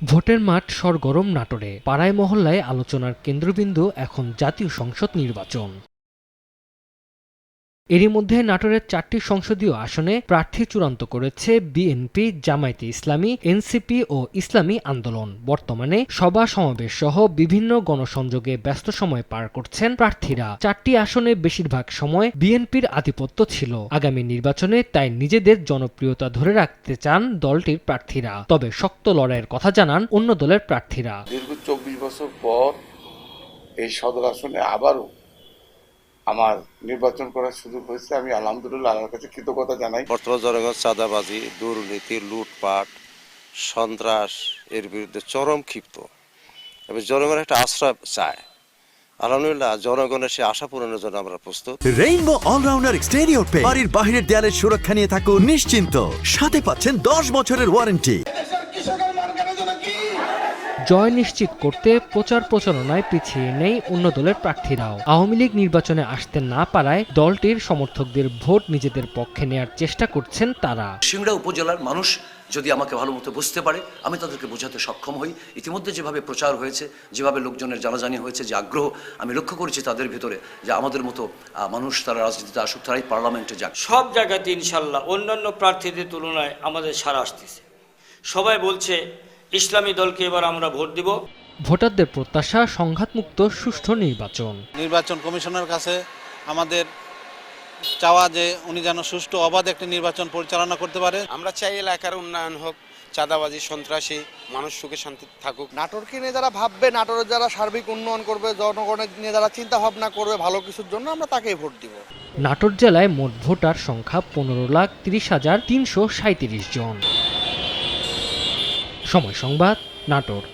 ভোটের মাঠ সরগরম নাটোরে। পাড়ায় মহল্লায় আলোচনার কেন্দ্রবিন্দু এখন জাতীয় সংসদ নির্বাচন। এরই মধ্যে নাটোরের 4টি সংসদীয় আসনে প্রার্থী চূড়ান্ত করেছে বিএনপি, জামায়াতে ইসলামী, এনসিপি ও ইসলামী আন্দোলন। বর্তমানে সভা সমাবেশ সহ বিভিন্ন গণসংযোগে ব্যস্ত সময় পার করছেন প্রার্থীরা। 4টি আসনে বেশিরভাগ সময় বিএনপির আধিপত্য ছিল। আগামী নির্বাচনে তাই নিজেদের জনপ্রিয়তা ধরে রাখতে চান দলটির প্রার্থীরা। তবে শক্ত লড়াইয়ের কথা জানান অন্য দলের প্রার্থীরা। দীর্ঘ 24 বছর পর এই সদর আসনে আবারও আমার নির্বাচন করার সুযোগ হয়েছে। আমি আলহামদুলিল্লাহ আল্লাহর কাছে কৃতজ্ঞতা জানাই। বর্তমান জনগণ চাঁদাবাজি, দুর্নীতি, লুটপাট, সন্ত্রাস এর বিরুদ্ধে চরম ক্ষিপ্ত এবং জনগণ একটা আশ্রয় চায়। আলহামদুলিল্লাহ জনগণের সে আশা পূরণের জন্য আমরা প্রস্তুত। রেইনবো অলরাউন্ডার এক্সটেরিয়র পেইন্ট বাড়ির বাহিরের দেয়ালের সুরক্ষা নিয়ে থাকুন নিশ্চিন্ত। সাথে পাচ্ছেন 10 বছরের ওয়ারেন্টি। জয় নিশ্চিত করতে প্রচার প্রচারণায় পিছিয়ে নেই অন্য দলের প্রার্থীরাও। আওয়ামী লীগ নির্বাচনে আসতে না পারায় দলটির সমর্থকদের ভোট নিজেদের পক্ষে নেয়ার চেষ্টা করছেন তারা। সিংড়া উপজেলার মানুষ যদি আমাকে ভালো মতো বুঝতে পারে, আমি তাদেরকে বোঝাতে সক্ষম হই। ইতিমধ্যে যেভাবে প্রচার হয়েছে, যেভাবে লোকজনের জানাজানি হয়েছে, যে আগ্রহ আমি লক্ষ্য করেছি তাদের ভিতরে, যে আমাদের মতো মানুষ তারা রাজনীতিতে আসুক, তারাই পার্লামেন্টে যাক। সব জায়গাতে ইনশাল্লাহ অন্যান্য প্রার্থীদের তুলনায় আমাদের সাড়া আসতেছে। সবাই বলছে ইসলামী দলকে এবার আমরা ভোট দিব। ভোটারদের প্রত্যাশা সংঘাতমুক্ত সুষ্ঠু নির্বাচন। নির্বাচন কমিশনের কাছে আমাদের চাওয়া যে উনি যেন সুষ্ঠু অবাধ একটি নির্বাচন পরিচালনা করতে পারে। আমরা চাই এলাকার উন্নয়ন হোক, চাঁদাবাজি, সন্ত্রাসী, মানুষ সুখে শান্তি থাকুক। নাটোরকে নিয়ে যারা ভাববে, নাটোরের যারা সার্বিক উন্নয়ন করবে, জনগণের নিয়ে যারা চিন্তা ভাবনা করবে ভালো কিছুর জন্য, আমরা তাকেই ভোট দিব। নাটোর জেলায় মোট ভোটার সংখ্যা 15,30,337 জন। সময় সংবাদ, নাটোর।